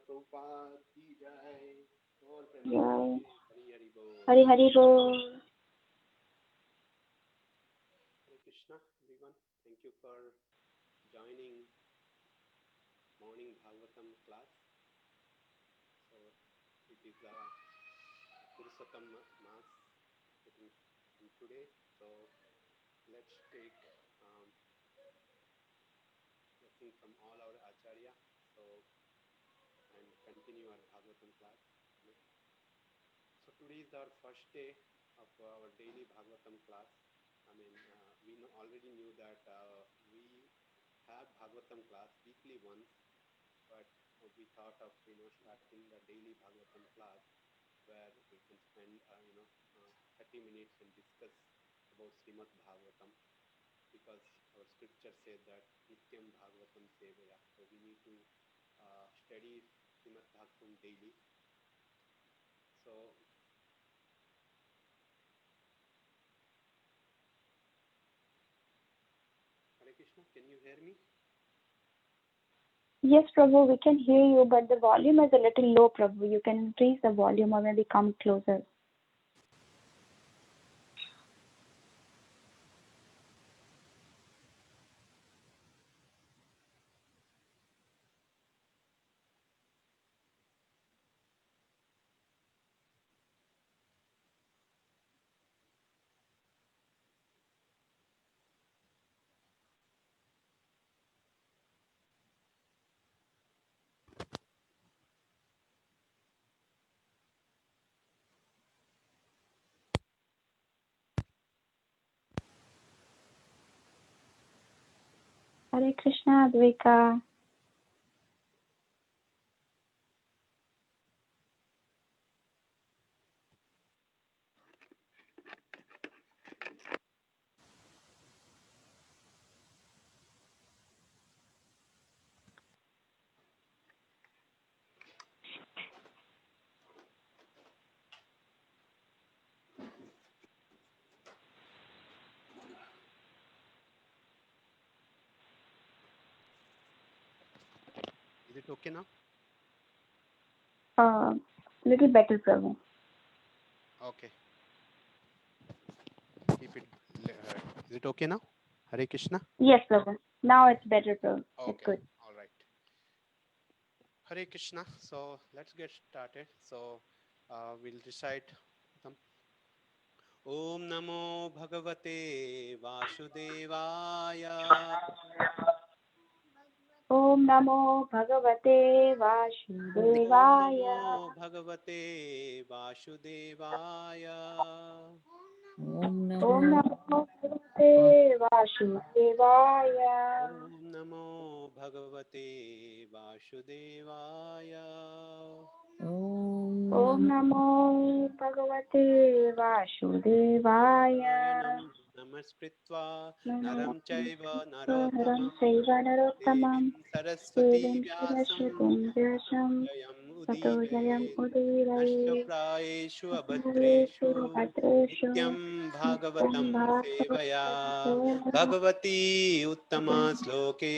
Prabhupada ki jai. Gaur Jai. Premanandi. Hari Hari Bol. Hari Hari Bol. Hare Krishna, everyone. Thank you for joining morning Bhagavatam class. So it is a Purushottam Mass in today. So let's take blessing from all our Acharya. So and continue our Bhagavatam class. So today is our first day of our daily Bhagavatam class. I mean, we already knew that we have Bhagavatam class weekly once, but we thought of starting the daily Bhagavatam class where we can spend 30 minutes and discuss about Srimad Bhagavatam, because our scripture said that Nityam Bhagavatam Sevaya. So we need to study Srimad Bhagavatam daily. So Hare Krishna, can you hear me? Yes, Prabhu, we can hear you, but the volume is a little low, Prabhu. You can increase the volume or maybe come closer. Hare Krishna, Advika. Is it okay now? Little better, Prabhu. Okay. Keep it. Is it okay now? Hare Krishna. Yes, Prabhu. Now it's better, Prabhu. Okay. It's good. All right. Hare Krishna. So let's get started. So we'll recite some. Om Namo Bhagavate Vasudevaya. Om Namo Bhagavate Vasudevaya. Om Namo Bhagavate Vasudevaya. Om Om Namo Bhagavate Vasudevaya. Om Namo Bhagavate Vasudevaya. Om Namo Bhagavate Vasudevaya. Namaskritva Naram Naram Chaiva Naram Narottamam Saiva Devim Narottamam Saraswati Devim Vyasam Saraswatam Vyasam Jayam Tato Jayam Udire Udiraye Nashtaprayeshu Bhadreshu Abhadreshu Bhadreshu Nityam Nityam Bhagavatam Sevaya Bhagavatam Bhagavati Uttama Sloke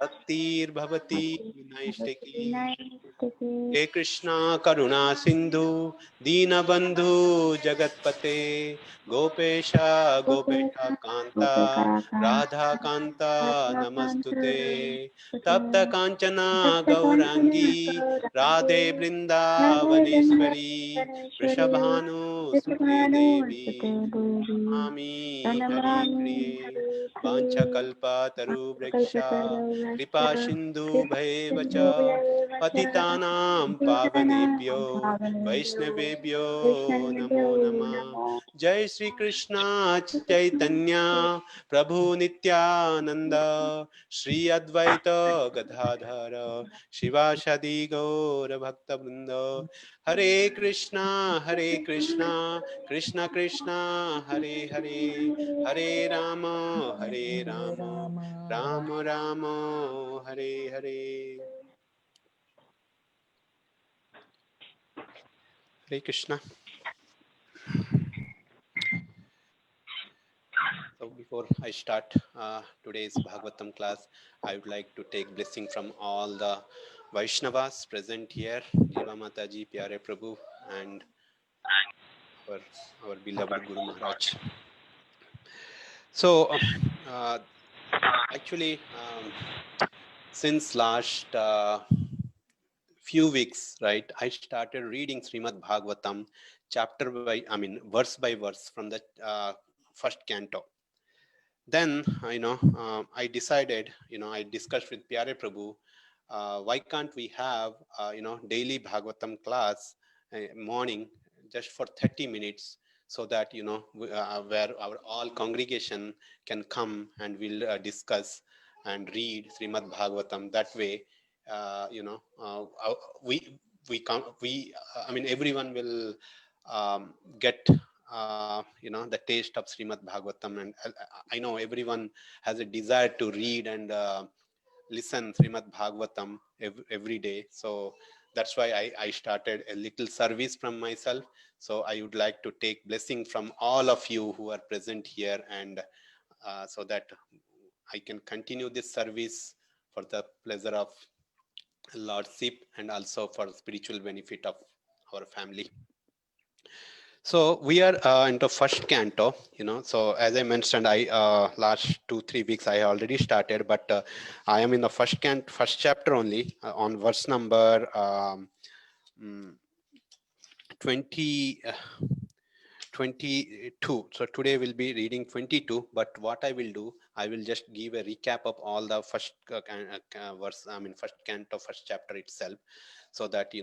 Bhaktir Bhavati Naistaki हे कृष्णा करुणा सिंधु दीनबंधु जगतपते गोपेशा गोपेशा कांता राधा कांता नमस्तुते तप्त कांचना गौरांगी राधे वृंदावनेश्वरी वृषभानुसुते देवी नमामि हरि प्रिये वाञ्छकल्पतरुवृक्षा कृपा सिन्धु भैव च पतितानां पावनेभ्यो वैष्णवेभ्यो नमो नमः जय श्री कृष्ण चैतन्य प्रभु नित्यानंद श्री अद्वैत गदाधर शिवासादि गौर भक्तवृंद हरे Krishna Krishna Krishna Hare Hare Hare Ram Ram Ram Hare Hare Hare Krishna. So before I start today's Bhagavatam class, I would like to take blessing from all the Vaishnavas present here, Jiva Mataji, Pyare Prabhu, and our beloved Guru Maharaj. So, actually, since last few weeks, right, I started reading Srimad Bhagavatam verse by verse from the first canto. Then, I decided, I discussed with Pyare Prabhu, why can't we have, daily Bhagavatam class morning just for 30 minutes so that, where our all congregation can come and we'll discuss and read Srimad Bhagavatam. That way, everyone will get the taste of Srimad Bhagavatam, and I know everyone has a desire to read and listen Srimad Bhagavatam every day. So that's why I started a little service from myself. So I would like to take blessing from all of you who are present here, and so that I can continue this service for the pleasure of Lordship and also for spiritual benefit of our family. So we are into first canto, so as I mentioned, I last 2-3 weeks I already started, but I am in the first chapter only, on verse number 22. So today we'll be reading 22, but what I will do, I will just give a recap of all the first verse, first canto, first chapter itself, so that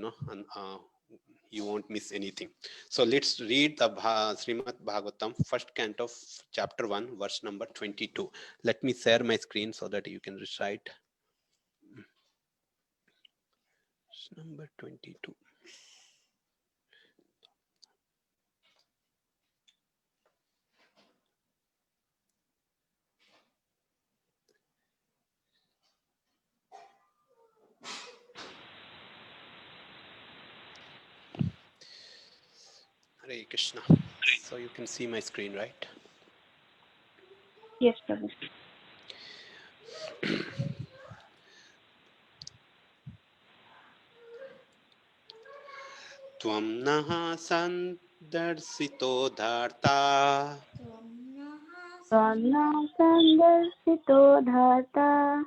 you won't miss anything. So let's read the Srimad Bhagavatam, first canto, chapter 1, verse number 22. Let me share my screen so that you can recite. Number 22. Hare Krishna. So you can see my screen, right? Yes, Prabhu. Tvam naha sandarsito dharta. Tvamna sandarsito dhata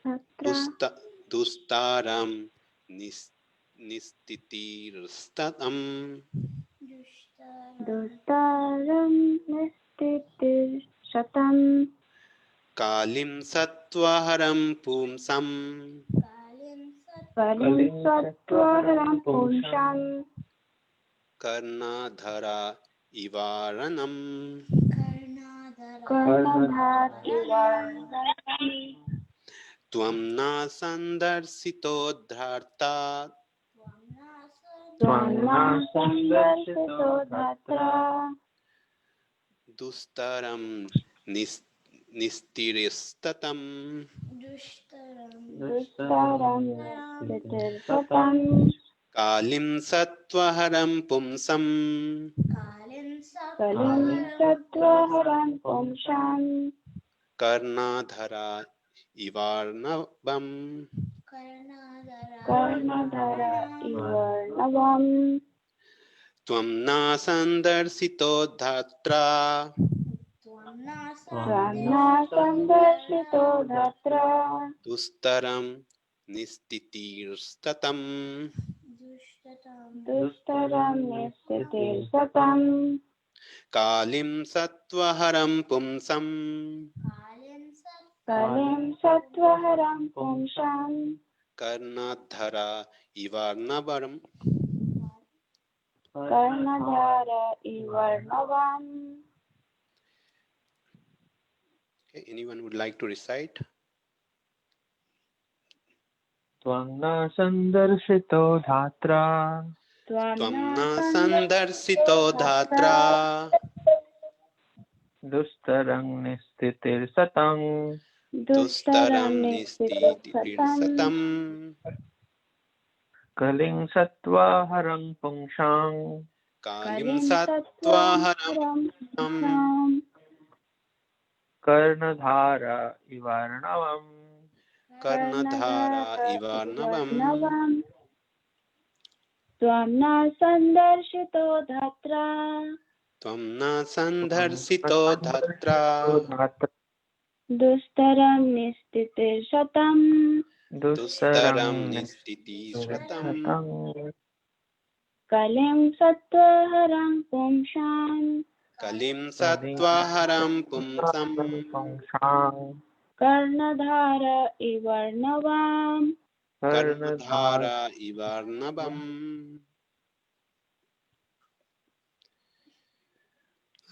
tatra Dustaram nistitirustatam. dustaram nistitir shatam Kalim sattvaharam pumsam. kalim sattvaharam pumsham Karnadhara ivaranam. karnadhar ivaranam Tvamna sandarsito dharta. Tvamna sandarsito dhatra Dustaram nistiristatam. dustaram nistitir shatam Kalim sattvaharam pumsam. kalim sattvaharam pumsham Karnadhara ivarnavam. karnadhara ivarnavam Tvamna sandarsito dhatra. Tvamna sandarsito dhatra Dustaram nistitirstatam. dustaram nistitir satam Kalim sattvaharam pumsam. kalim sattvaharam pumsham Karnadhara ivarnavaram. karnadhara ivarnavam. Okay, anyone would like to recite? Tvamna sandarsito dhatra. Tvamna sandarsito dhatra. Dustarang nistitir satang. Dustaram nistitir satam Kaling sattvaharam pungshang. Kalim kalim sattvaharam. sattvaharam pumsham Karnadhara ivarnavam. कर्णधारा इवार्णवम् Varnavam Tvam na sandarshito dhatra त्वं न सन्दर्शितो धात्रा Dustaram nistitir satam दुस्तरं निस्थितिश्रतम् Kalim sattvaharam pumshan कलिं सत्त्वहरं पुंसम् Karnadhara ivarnavam कर्णधारा इवार्णवम्.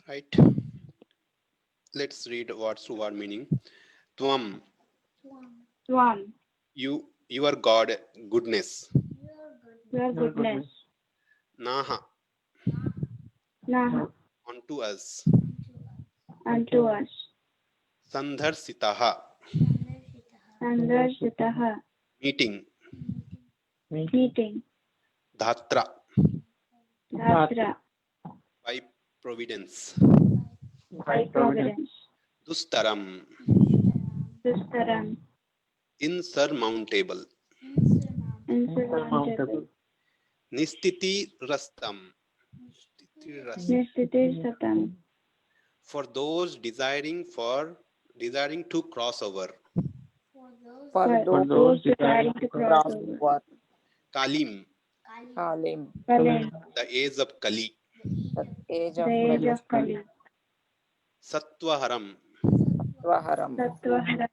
Right. Let's read word to word meaning. Tvam, Tvam your God, goodness. your goodness Naha, Naha unto us. unto us Sandharsitaha, Sandarshitaha meeting. meeting Dhatra, Dhatra by providence. by providence Dustaram, Dustaram insurmountable. insurmountable Nistiti rastam, Nistitir satam for those desiring to cross over. For for those those desiring to cross over over Kalim, Kalim, Kalim the age of Kali. the age the of age of Kali Sattvaharam, Vaharam, Sattvaharam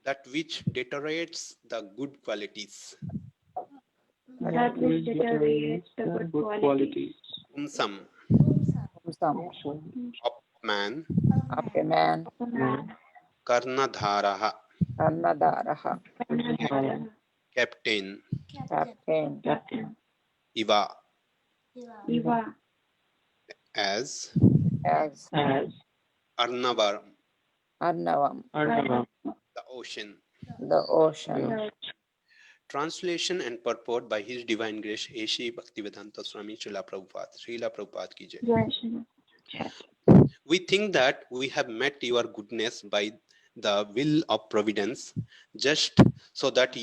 that which deteriorates the good qualities. that which deteriorates the good qualities Pumsam, some of man. of a man, Karnadharaha, Karnadharaha, captain. captain, Iva, Iva as. as Arnavar, Arnavam, the ocean. the ocean. Translation and purport by His Divine Grace A.C. Bhaktivedanta Swami Srila Prabhupada ki jai. We think that we have met your goodness by the will of providence, just so that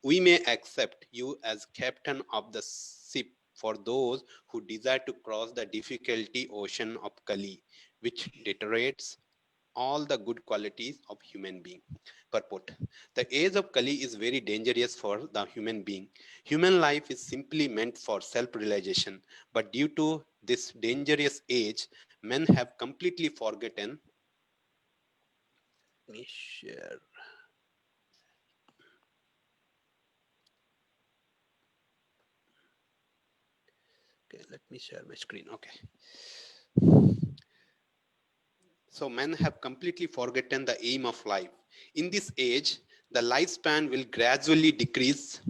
we may accept you as captain of the ship for those who desire to cross the difficulty ocean of Kali, which deteriorates all the good qualities of human being. Purport: the age of Kali is very dangerous for the human being. Human life is simply meant for self-realization, but due to this dangerous age, men have completely forgotten. Let me share. Okay, let me share my screen. Okay. So men have completely forgotten the aim of life. In this age, the lifespan will gradually decrease.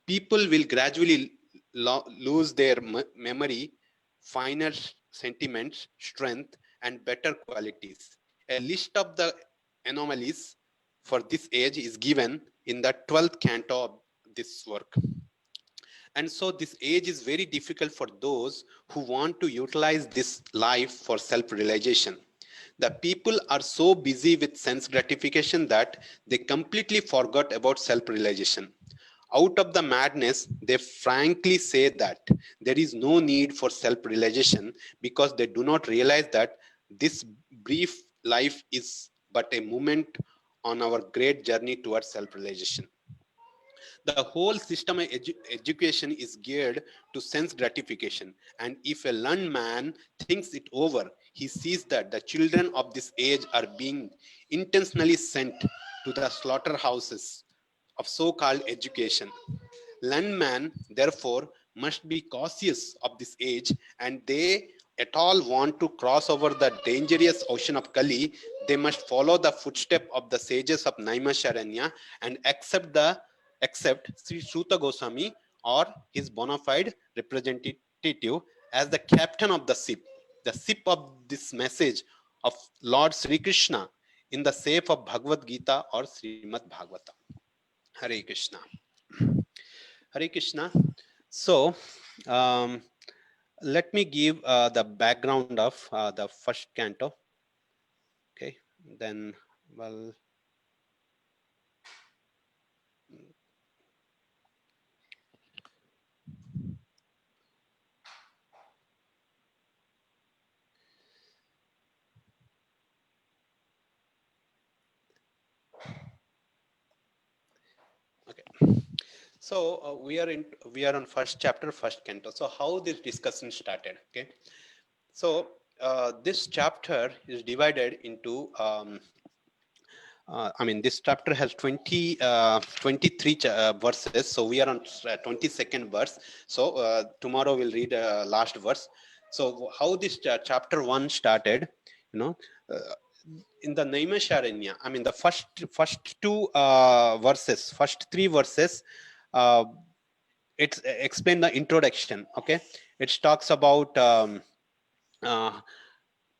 People will gradually lose their memory, finer sentiments, strength, and better qualities. A list of the anomalies for this age is given in the 12th canto of this work. And so this age is very difficult for those who want to utilize this life for self-realization. The people are so busy with sense gratification that they completely forgot about self-realization. Out of the madness, they frankly say that there is no need for self-realization because they do not realize that this brief life is but a moment on our great journey towards self-realization. The whole system of education is geared to sense gratification, and if a learned man thinks it over, he sees that the children of this age are being intentionally sent to the slaughterhouses of so-called education. Learned men, therefore, must be cautious of this age, and they at all want to cross over the dangerous ocean of Kali, they must follow the footsteps of the sages of Naimisharanya and accept Sri Suta Goswami or his bona fide representative as the captain of the ship of this message of Lord Sri Krishna in the shape of Bhagavad Gita or Srimad Bhagavata. Hare Krishna. Hare Krishna. So, let me give the background of the first canto. Okay, then, well, So we are on first chapter, first canto. So how this discussion started? Okay, so this chapter is divided into. I mean, this chapter has 23 verses. So we are on 22nd verse. So tomorrow we'll read last verse. So how this chapter 1 started, you know, uh, in the Naimisharanya, I mean, the first two verses, first three verses, uh, it's explain the introduction. Okay, it talks about uh,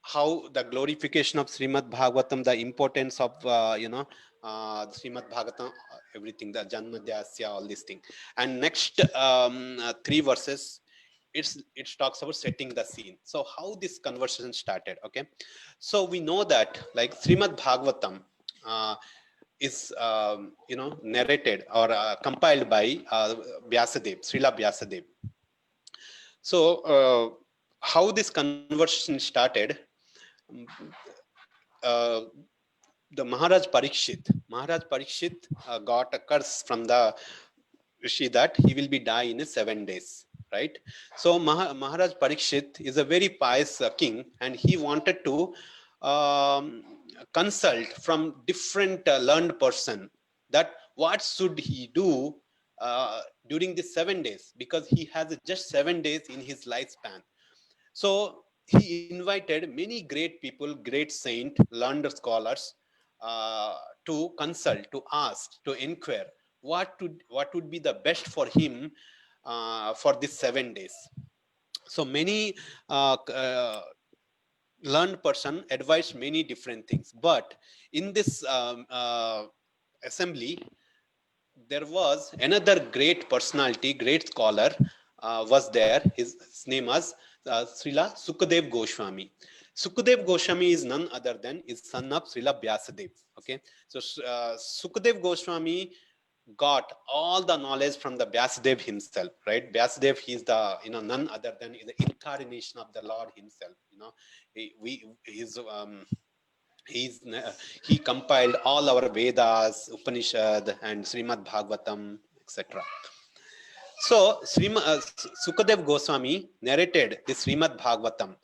how the glorification of Srimad Bhagavatam, the importance of Srimad Bhagavatam, everything, the Janmadhyasya, all these things. And next three verses, it talks about setting the scene. So how this conversation started? Okay, so we know that like Srimad Bhagavatam is narrated or compiled by Vyasadeva, Srila Vyasadeva. So how this conversation started? Uh, the Maharaj Parikshit got a curse from the Rishi that he will be die in 7 days, right? So Maharaj Parikshit is a very pious king, and he wanted to consult from different learned person that what should he do during these 7 days, because he has just 7 days in his lifespan. So he invited many great people, great saint, learned scholars to consult, to ask, to inquire what would be the best for him for these 7 days. So many learned person advised many different things, but in this assembly, there was another great personality, great scholar was there. His name was Srila Sukadev Goswami. Sukadev Goswami is none other than is son of Srila Vyasadeva. Okay, so Sukadev Goswami got all the knowledge from the Vyasadeva himself, right? Vyasadeva, he is the none other than is the incarnation of the Lord himself. He compiled all our Vedas, Upanishad, and Srimad Bhagavatam, etc. So Sukadev Goswami narrated the Srimad Bhagavatam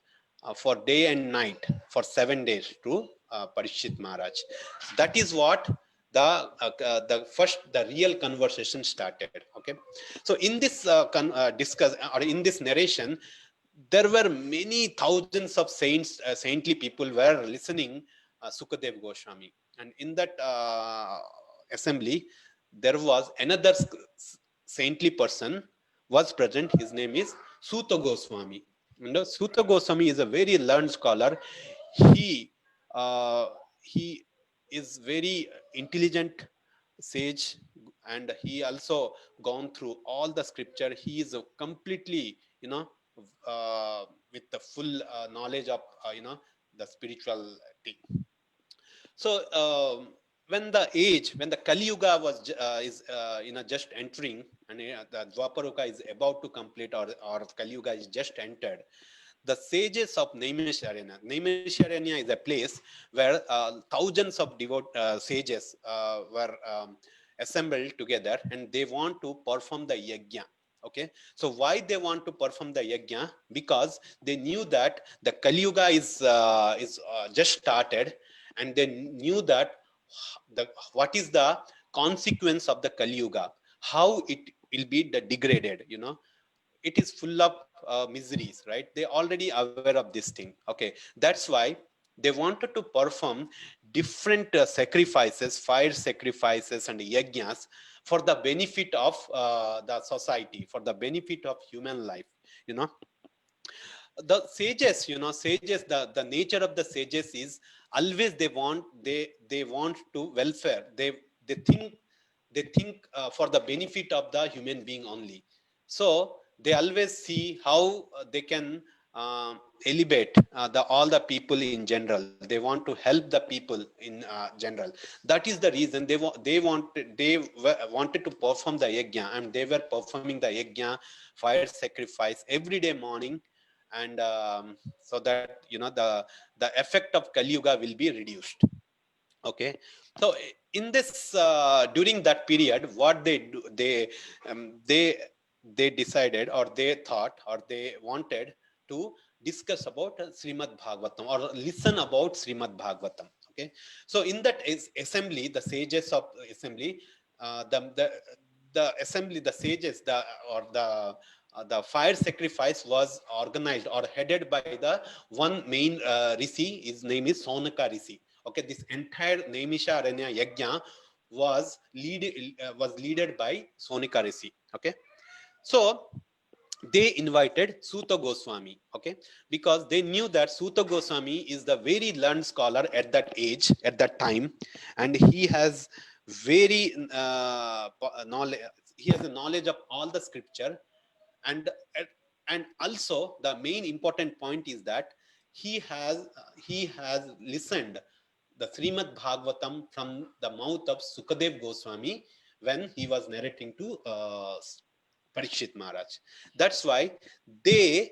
for day and night for 7 days to Parikshit Maharaj. That is what the real conversation started. Okay, so in this discuss or in this narration, there were many thousands of saintly people were listening Sukadev Goswami, and in that assembly there was another saintly person was present. His name is Suta Goswami. Suta Goswami is a very learned scholar. He he is very intelligent sage, and he also gone through all the scripture. He is a completely with the full knowledge of the spiritual thing. So when the Kali Yuga was just entering, and the Dwaparuka is about to complete, or Kali Yuga is just entered, the sages of Naimisharanya. Naimisharanya is a place where thousands of sages were assembled together, and they want to perform the yajna. Okay, so why they want to perform the yajna? Because they knew that the Kali Yuga is just started, and they knew that what is the consequence of the Kali Yuga, how it will be degraded. It is full of miseries, right? They already aware of this thing. Okay, that's why they wanted to perform different sacrifices, fire sacrifices and yajnas for the benefit of the society, for the benefit of human life. The sages, the nature of the sages is always they want to welfare. They think for the benefit of the human being only. So they always see how they can elevate all the people in general. They want to help the people in general. That is the reason they wanted to perform the yajna, and they were performing the yajna, fire sacrifice every day morning, and so that the effect of Kali Yuga will be reduced. Okay, so in this during that period, what they do, they decided, or they thought, or they wanted to discuss about Srimad Bhagavatam, or listen about Srimad Bhagavatam. Okay, so in that assembly, the sages of assembly, the assembly, the sages, the fire sacrifice was organized or headed by the one main rishi. His name is Sonaka Rishi. Okay, this entire Naimisharanya Yajna was led by Sonika Rishi. Okay, so they invited Suta Goswami. Okay, because they knew that Suta Goswami is the very learned scholar at that age, at that time, and he has very knowledge. He has a knowledge of all the scripture, and and also the main important point is that he has listened the Srimad Bhagavatam from the mouth of Sukadev Goswami when he was narrating to Parikshit Maharaj. That's why they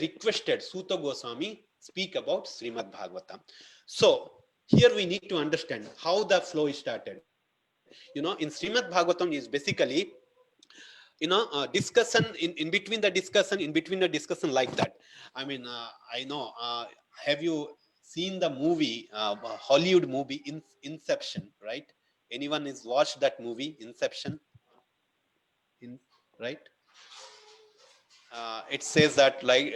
requested Suta Goswami speak about Srimad Bhagavatam. So here we need to understand how the flow started. In Srimad Bhagavatam is basically, discussion in between the discussion, like that. I mean, I know, have you seen the movie, Hollywood movie Inception, right? Anyone has watched that movie Inception? Right? It says that, like,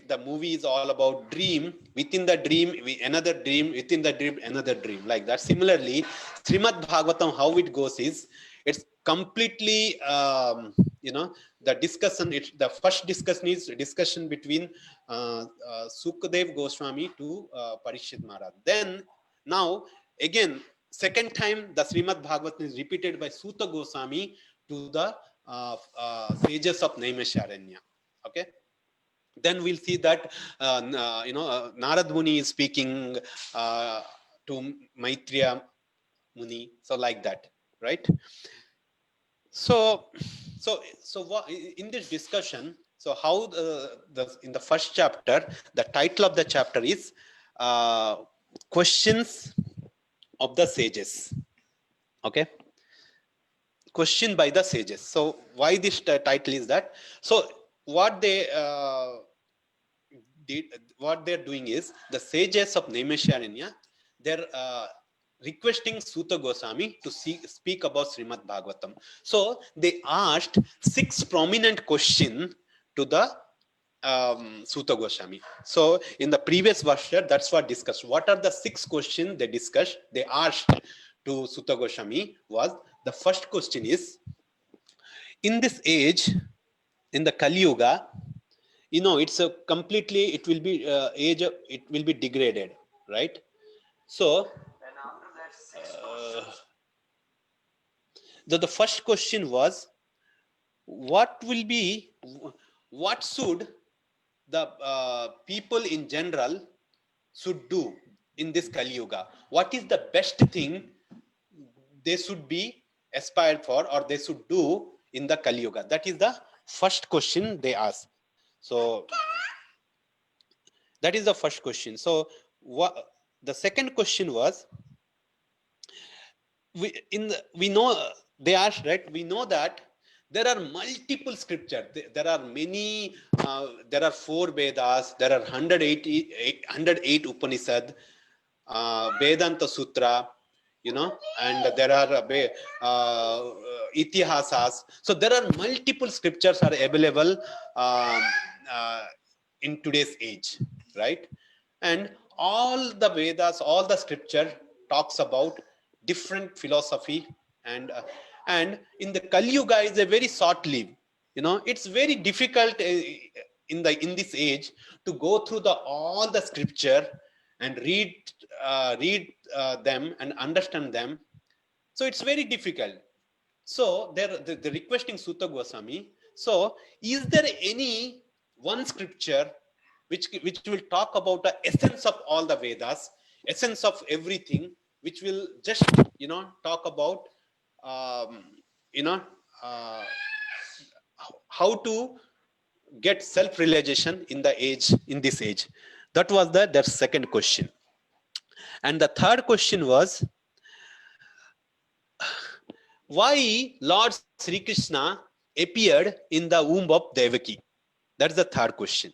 the movie is all about dream. Within the dream, another dream. Within the dream, another dream. Like that. Similarly, Srimad Bhagavatam, how it goes is, it's completely, the discussion. The first discussion is discussion between Sukadev Goswami to Parikshit Maharaj. Then now again, second time the Srimad Bhagavatam is repeated by Suta Goswami to the sages of Naimisharanya. Okay, then we'll see that Narad Muni is speaking to Maitreya Muni, so like that, right? So what, in this discussion, so how in the first chapter, the title of the chapter is questions of the sages. Okay, question by the sages. So why this title is that? So what they're doing is, the sages of Naimisharanya, they're requesting Suta Goswami to speak about Srimad Bhagavatam. So they asked 6 prominent questions to the Suta Goswami. So in the previous verse, that's what discussed. What are the 6 questions they discussed? They asked to Suta Goswami was, the first question is, in this age, in the Kali Yuga, it's a completely, it will be age of, it will be degraded, right? So the first question was, what should the people in general should do in this Kali Yuga? What is the best thing they should be aspired for, or they should do in the Kali Yuga? That is the first question they asked. So that is the first question. So what the second question was, we know, they asked, right? We know that there are multiple scriptures. There are many. There are 4 Vedas. There are 108 Upanishad, Vedanta Sutra, and there are Itihasas. So there are multiple scriptures are available in today's age, right? And all the Vedas, all the scripture talks about different philosophy, and in the Kali Yuga is a very short lived. It's very difficult in this age to go through all the scripture and read them and understand them. So it's very difficult. So they're requesting Suta Goswami. So is there any one scripture which will talk about the essence of all the Vedas, essence of everything, which will just talk about how to get self-realization in this age? That was their second question. And the third question was, why Lord Sri Krishna appeared in the womb of Devaki? That's the third question.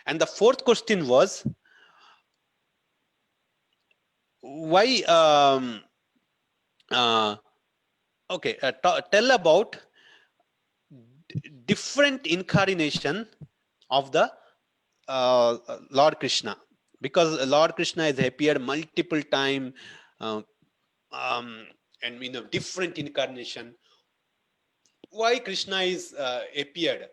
And the fourth question was, why tell about different incarnation of the Lord Krishna, because Lord Krishna has appeared multiple time and in a different incarnation. Why Krishna is appeared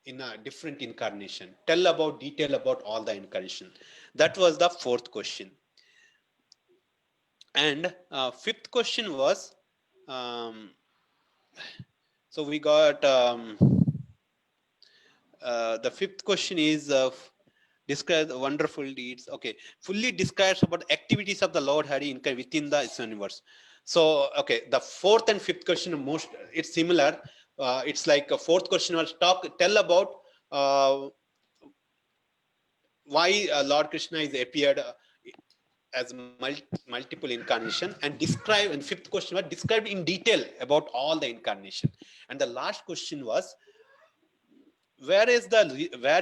in a different incarnation? Tell about detail about all the incarnation. That was the fourth question. And fifth question was, so we got the fifth question is describe the wonderful deeds. Okay, fully describes about activities of the Lord Hari within the universe. So okay, the fourth and fifth question most it's similar. It's like a fourth question was tell about why Lord Krishna is appeared as multiple incarnation, and describe, and fifth question was described in detail about all the incarnation. And the last question was, where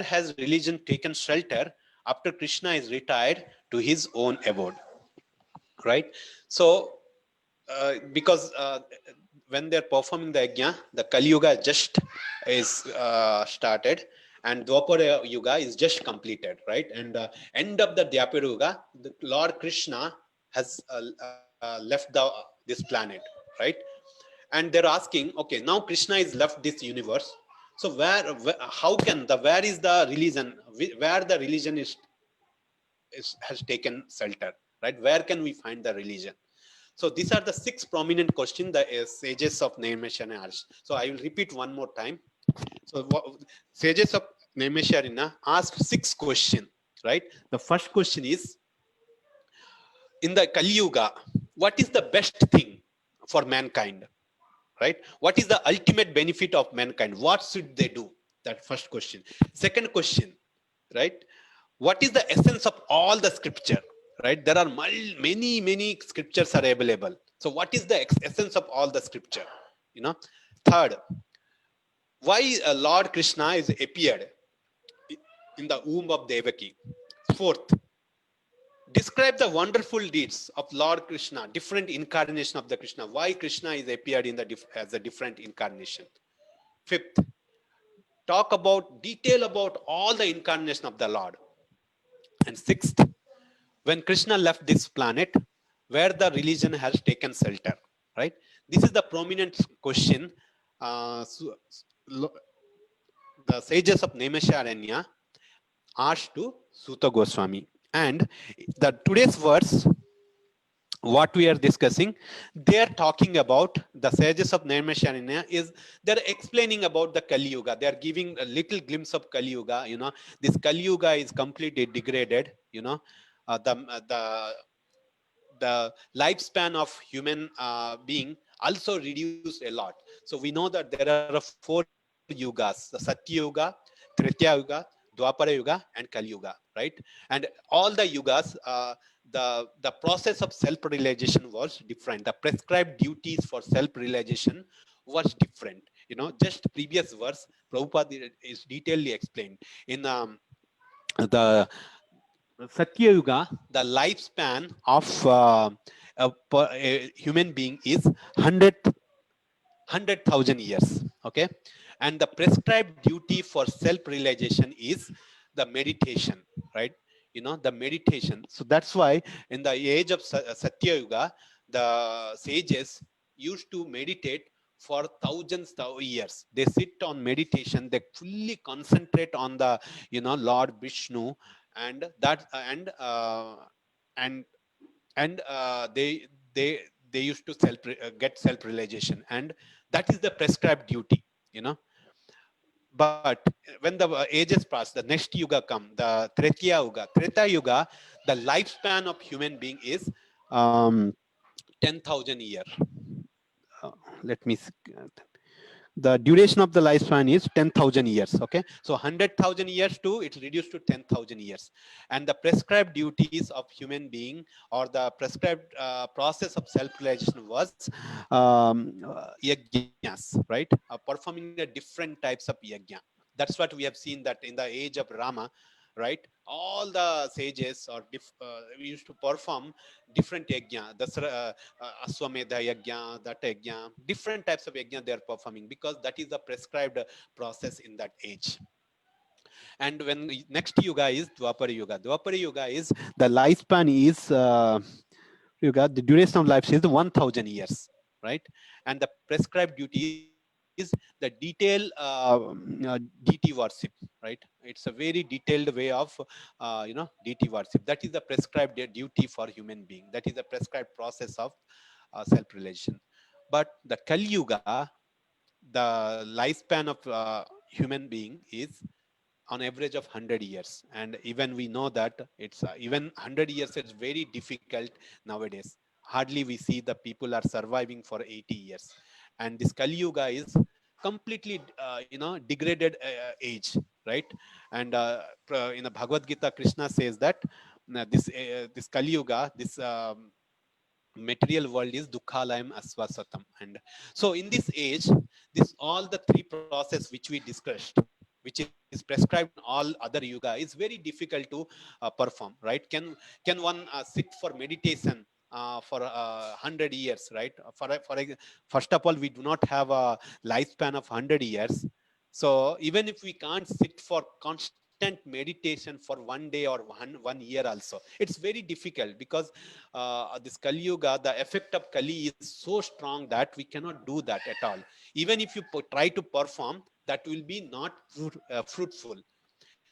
has religion taken shelter after Krishna is retired to his own abode, right? So because when they're performing the yajna, the Kali Yuga just is started, and Dwapara Yuga is just completed, right? And end of the Dwapara Yuga, the Lord Krishna has left this planet, right? And they're asking, okay, now Krishna is left this universe. So how can where is the religion? Where the religion has taken shelter, right? Where can we find the religion? So these are the 6 prominent questions the sages of Naimisharanya asked. So I will repeat one more time. So sages of Naimisharanya asked 6 questions, right? The first question is, in the Kali Yuga, what is the best thing for mankind, right? What is the ultimate benefit of mankind? What should they do? That first question. Second question, right? What is the essence of all the scripture, right? There are many scriptures are available. So what is the essence of all the scripture? You know. Third, why Lord Krishna is appeared in the womb of Devaki? Fourth, describe the wonderful deeds of Lord Krishna, different incarnation of the Krishna. Why Krishna is appeared in as a different incarnation? Fifth, talk about detail about all the incarnation of the Lord. And sixth, when Krishna left this planet, where the religion has taken shelter, right? This is the prominent question the sages of Naimisharanya asked to Suta Goswami. And the today's verse, what we are discussing, they are talking about the sages of Naimisharanya is they're explaining about the Kali Yuga. They are giving a little glimpse of Kali Yuga. You know, this Kali Yuga is completely degraded. You know, the lifespan of human being also reduced a lot. So we know that there are 4 yugas: the Satya Yuga, Treta Yuga, Dwapara Yuga, and Kali Yuga, right? And all the yugas, the process of self-realization was different. The prescribed duties for self-realization was different. You know, just previous verse, Prabhupada is detailedly explained. In the Satya Yuga, the lifespan of a human being is 100,000 years. Okay, and the prescribed duty for self-realization is the meditation, right? You know, the meditation. So that's why in the age of Satya Yuga, the sages used to meditate for thousands of years. They sit on meditation. They fully concentrate on the, you know, Lord Vishnu, and that they used to get self-realization, and that is the prescribed duty, you know. But when the ages pass, the next yuga come, the Treta Yuga, the lifespan of human being is 10,000 years. Let me see. the duration of the lifespan is 10,000 years. Okay, so 100,000 years to it's reduced to 10,000 years, and the prescribed duties of human being or the prescribed process of self-realization was yajnas, right? Performing the different types of yajna. That's what we have seen that in the age of Rama, right? All the sages or we used to perform different yajna, Aswamedha yajna, that yajna, different types of yajna they are performing because that is the prescribed process in that age. And when next yuga is Dwapara Yuga. Dwapara Yuga is the lifespan is Yuga, the duration of life is 1,000 years, right? And the prescribed duty is the detailed deity worship, right? It's a very detailed way of deity worship. That is the prescribed duty for human being. That is the prescribed process of self-realization. But the Kali Yuga, the lifespan of human being is on average of 100 years, and even we know that it's even 100 years is very difficult nowadays. Hardly we see the people are surviving for 80 years, and this Kali Yuga is completely degraded age, right? And in the Bhagavad Gita, Krishna says that this Kali Yuga, this material world is dukkhalayam asvasatam. And so in this age, this all the three process which we discussed, which is prescribed in all other yuga, is very difficult to perform, right? Can one sit for meditation for 100 years, right? First of all, we do not have a lifespan of 100 years. So even if we can't sit for constant meditation for one day or one year also, it's very difficult because this Kali Yuga, the effect of Kali is so strong that we cannot do that at all. Even if you try to perform, that will be not fruitful.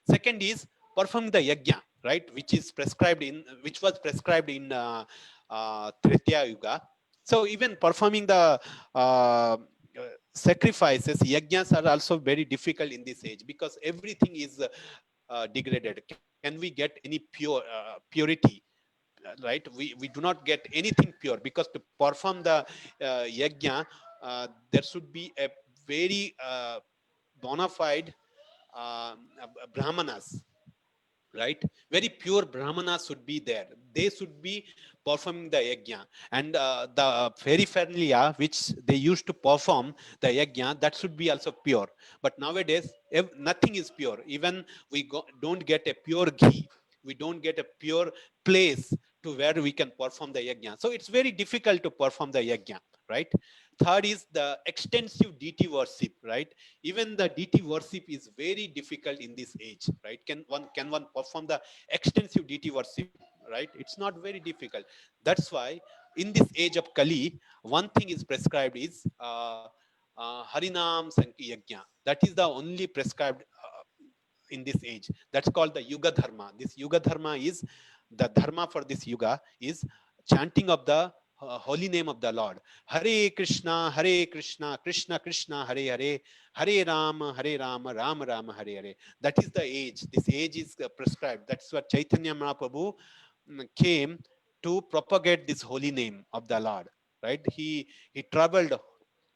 Second is performing the yajna, right, which was prescribed in Tretya Yuga. So even performing the sacrifices, yajnas are also very difficult in this age because everything is degraded. Can we get any purity? Right, we do not get anything pure because to perform the yajna, there should be a very bona fide brahmanas, right? Very pure brahmanas should be there. They should be performing the yajna, and the paraphernalia which they used to perform the yajna, that should be also pure. But nowadays nothing is pure. Even we don't get a pure ghee, we don't get a pure place to where we can perform the yajna. So it's very difficult to perform the yajna, right? Third is the extensive deity worship, right? Even the deity worship is very difficult in this age, right? Can one perform the extensive deity worship, right? It's not very difficult. That's why in this age of Kali, one thing is prescribed is Harinam Sankiyajna. That is the only prescribed in this age. That's called the Yuga Dharma. This Yuga Dharma is the dharma for this Yuga is chanting of the holy name of the Lord. Hare Krishna, Krishna Krishna, Hare Hare, Hare Rama, Rama Rama, Hare Hare. That is the age. This age is prescribed. That's what Chaitanya Mahaprabhu came to propagate this holy name of the Lord. Right? He traveled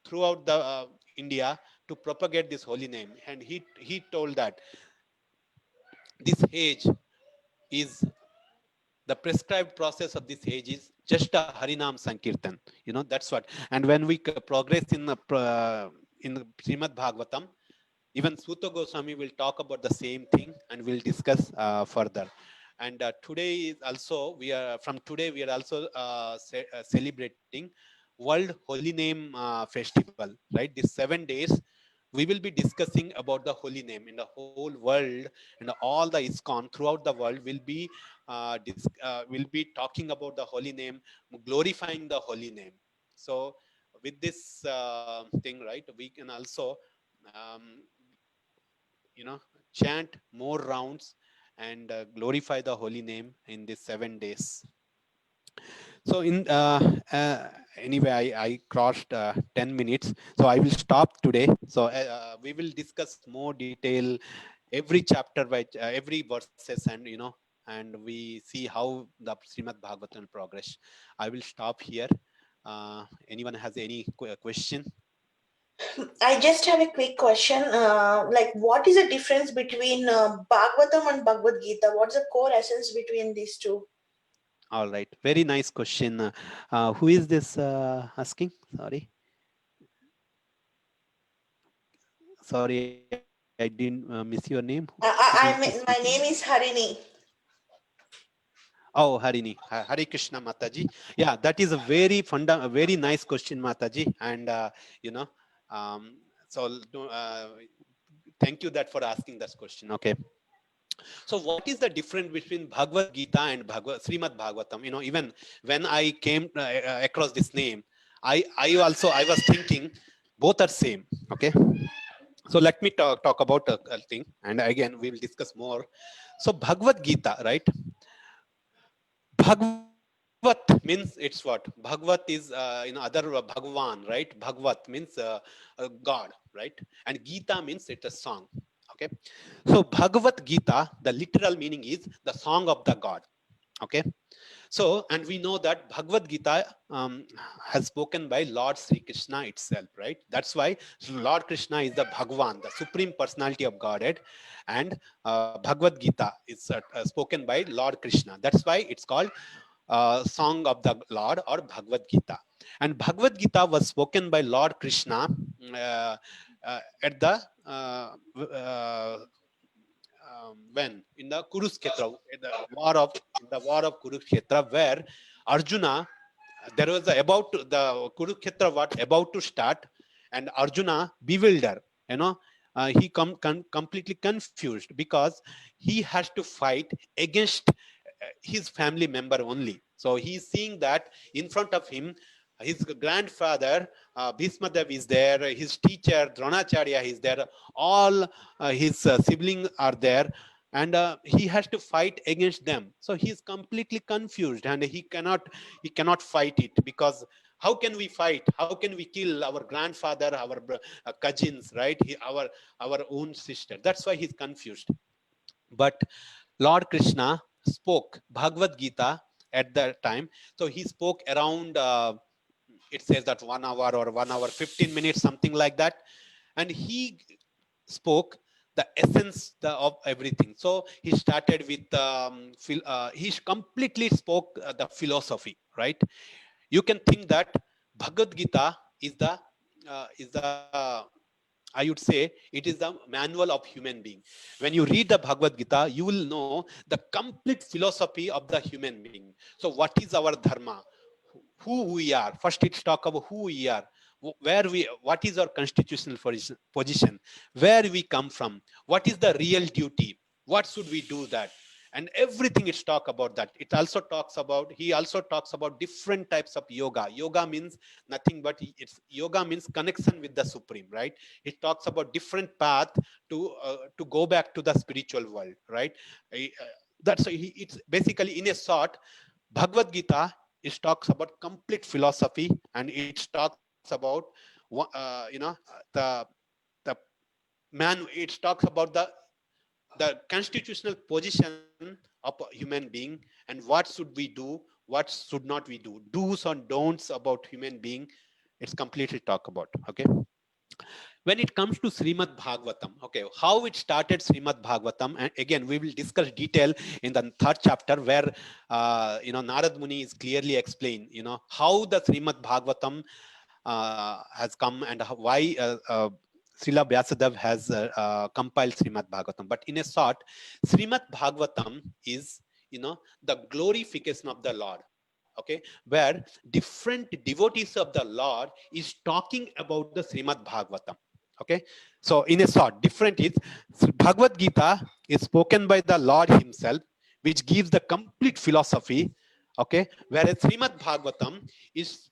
throughout the India to propagate this holy name, and he told that this age is the prescribed process of this age is just a Harinam Sankirtan. That's what. And when we progress in the Srimad Bhagavatam, even Suta Goswami will talk about the same thing, and we'll discuss further. And today is also we are also celebrating World Holy Name Festival. Right, these 7 days we will be discussing about the holy name in the whole world, and all the ISKCON throughout the world will be talking about the holy name, glorifying the holy name. So with this thing, right, we can also um, chant more rounds and glorify the holy name in these 7 days. So anyway, I crossed 10 minutes, so I will stop today. So we will discuss more detail every chapter by every verses, and we see how the Srimad Bhagavatam progress. I will stop here. Anyone has any question? I just have a quick question. Like, what is the difference between Bhagavatam and Bhagavad Gita? What's the core essence between these two? All right, very nice question. Who is this asking? Sorry, I didn't miss your name. Who is this My speaking? name is Harini. Oh, Harini, Hare Krishna Mataji. Yeah, that is a very nice question, Mataji. And you know, um, so thank you that for asking that question. Okay. So what is the difference between Bhagavad Gita and Srimad Bhagavatam? You know, even when I came across this name, I was thinking both are same. Okay. So let me talk about a thing, and again we will discuss more. So Bhagavad Gita, right? Bhagavad means it's what? Bhagavad is in other Bhagwan, right? Bhagavad means God, right? And Gita means it's a song. Okay. So Bhagavad Gita, the literal meaning is the song of the God. Okay. So, and we know that Bhagavad Gita has spoken by Lord Sri Krishna itself, right? That's why Lord Krishna is the Bhagwan, the supreme personality of Godhead, and Bhagavad Gita is spoken by Lord Krishna. That's why it's called Song of the Lord or Bhagavad Gita. And Bhagavad Gita was spoken by Lord Krishna at the when in the Kurukshetra, in the war of Kurukshetra, where Arjuna, there was the Kurukshetra was about to start, and Arjuna bewildered, you know, he completely confused because he has to fight against his family member only. So he's seeing that in front of him, his grandfather Bhismadev is there, his teacher Dronacharya is there, all his siblings are there, and he has to fight against them. So he's completely confused, and he cannot fight it, because how can we fight? How can we kill our grandfather, our cousins, right? Our own sister. That's why he's confused. But Lord Krishna spoke Bhagavad Gita at that time. So he spoke around, it says that 1 hour or 1 hour, 15 minutes, something like that. And he spoke the essence of everything. So he started with, he completely spoke the philosophy, right? You can think that Bhagavad Gita is I would say it is the manual of human being. When you read the Bhagavad Gita, you will know the complete philosophy of the human being. So what is our dharma? Who we are? First it's talk about who we are, what is our constitutional position, where we come from, what is the real duty, what should we do that, and everything it's talk about that. He also talks about different types of yoga means nothing but yoga means connection with the supreme, right? It talks about different path to go back to the spiritual world, right? It's basically, in a short, Bhagavad Gita, it talks about complete philosophy, and it talks about the man. It talks about the constitutional position of a human being, and what should we do, what should not we do, do's and don'ts about human being. It's completely talk about. Okay. When it comes to Srimad Bhagavatam, okay, how it started Srimad Bhagavatam, and again we will discuss detail in the 3rd chapter, where Narad Muni is clearly explained how the Srimad Bhagavatam has come, and why Srila Vyasadeva has compiled Srimad Bhagavatam. But in a short, Srimad Bhagavatam is the glorification of the Lord. Okay, where different devotees of the Lord is talking about the Srimad Bhagavatam. Okay, so in a short, different is Bhagavad Gita is spoken by the Lord himself, which gives the complete philosophy. Okay, whereas Srimad Bhagavatam is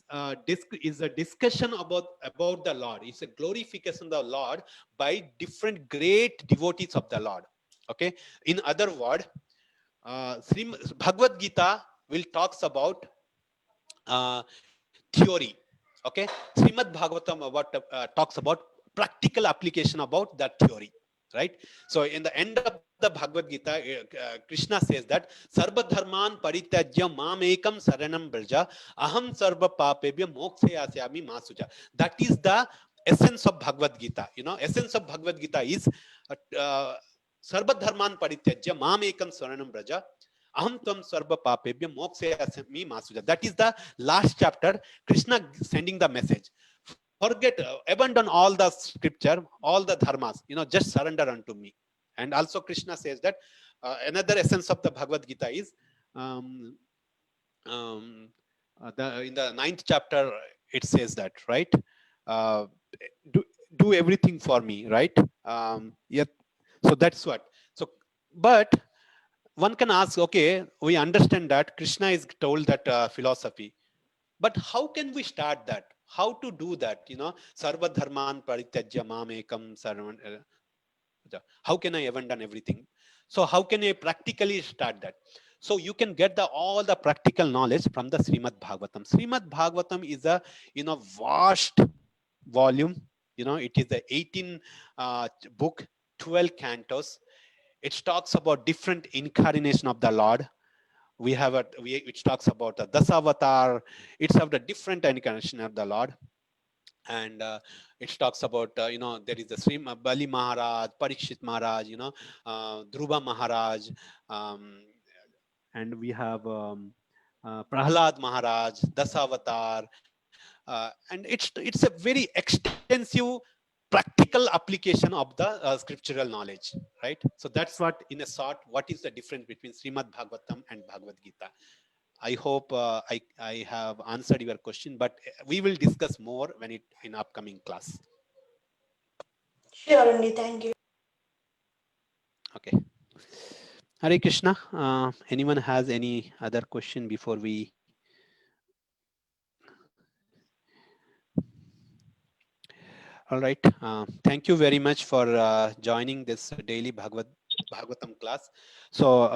a discussion about the Lord. It's a glorification of the Lord by different great devotees of the Lord. Okay, in other words, Bhagavad Gita will talks about theory. Okay, Srimad Bhagavatam talks about practical application about that theory, right? So in the end of the Bhagavad Gita, Krishna says that Sarva Dharman Parityajya Mam Ekam Saranam Braja Aham Sarva Papebhya Mokshyasyami Masuja. That is the essence of Bhagavad Gita. Essence of Bhagavad Gita is sarva dharman parityajya mam ekam saranam braja aham tvam sarva papebhya mokshayasmi masuja. That is the last chapter. Krishna sending the message. Forget, abandon all the scripture, all the dharmas, just surrender unto me. And also Krishna says that another essence of the Bhagavad Gita is in the 9th chapter, it says that, right? Do everything for me, right? So that's what. So, but one can ask, okay, we understand that Krishna is told that philosophy, but how can we start that? How to do that? Sarva dharman parityajya mam ekam sarvan. How can I abandon everything? So how can I practically start that? So you can get all the practical knowledge from the Srimad Bhagavatam. Srimad Bhagavatam is a vast volume. It is a 18 book, 12 cantos. It talks about different incarnation of the Lord. It talks about the Dasavatar. It's of the different incarnation of the Lord. And it talks about, there is the Sri Bali Maharaj, Parikshit Maharaj, Dhruva Maharaj, and we have Prahlad Maharaj, Dasavatar, and it's a very extensive practical application of the scriptural knowledge, right? So that's what, in a short, what is the difference between Srimad Bhagavatam and Bhagavad Gita. I hope I have answered your question, but we will discuss more when in upcoming class. Sure, Andy. Thank you. Okay. Hare Krishna. Anyone has any other question before we? All right. Thank you very much for joining this daily Bhagavatam class. So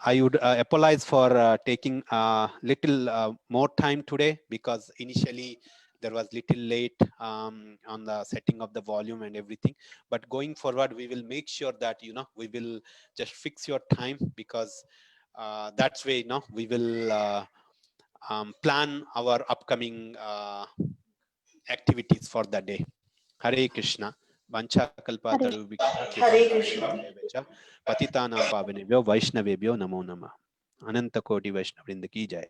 I would apologize for taking a little more time today, because initially there was little late on the setting of the volume and everything. But going forward, we will make sure that we will just fix your time, because that's way we will plan our upcoming activities for the day. Hare Krishna. Vancha kalpa tarubhikya Hare Krishna. patitanam pavanebhyo vaishnavebhyo namo namah. Ananta koti Vaishnavrinda ki jai.